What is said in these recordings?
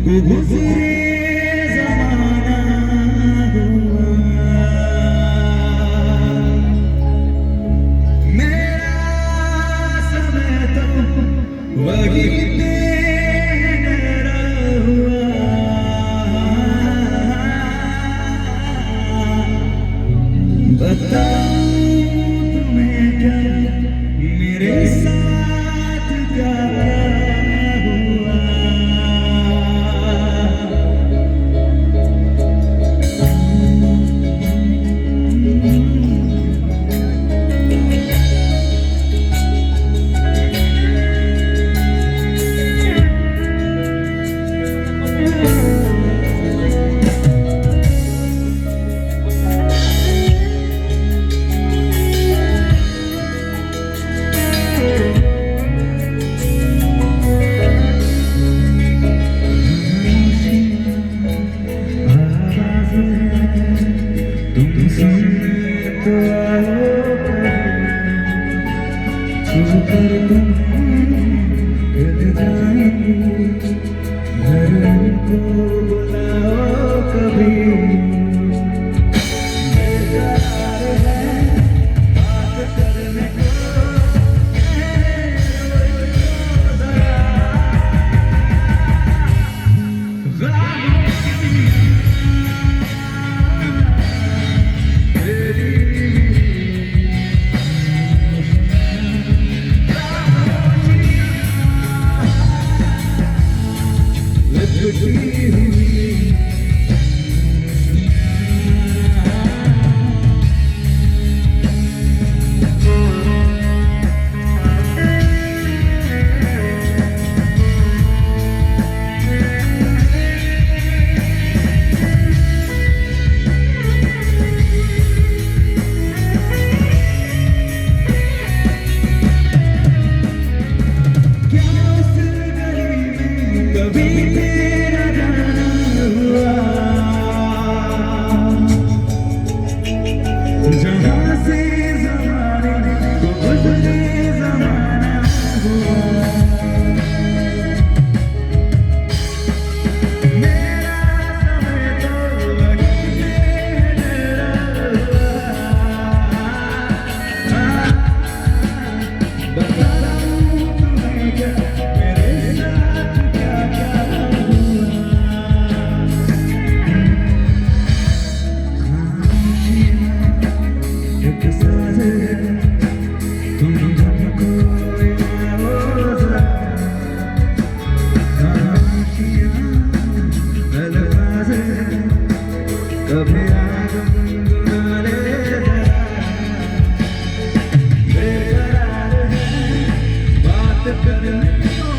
गुजरे जमाना हुआ, मेरा समय तो वही तेरा हुआ। बताऊं तुम्हें क्या मेरे साथ क्या हुआ। तुम सुनने तो आओ छूकर तुम गिर जाएंगे, घर को बुलाओ कभी। बेकरार है बात करने को, जहाँ से ज़माने को गुज़रे ज़माना हुआ, मेरा समय तो वही तेरा हुआ। बताऊं तुम्हें क्या मेरे साथ क्या क्या हुआ। एक साथ तुम हमको अल्फाज़ कभी याद गुनगुना ले जरा। बेकरार है बात करने को,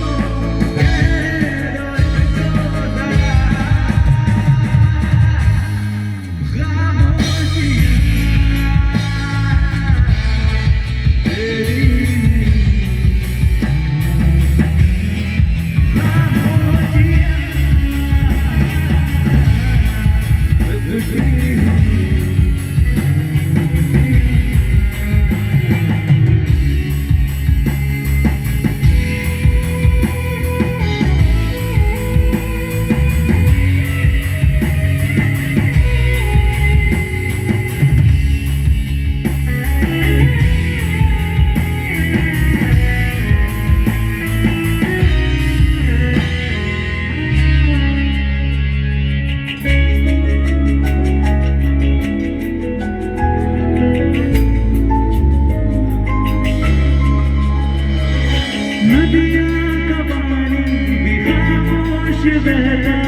नदियाँ का पानी भी खामोश बहता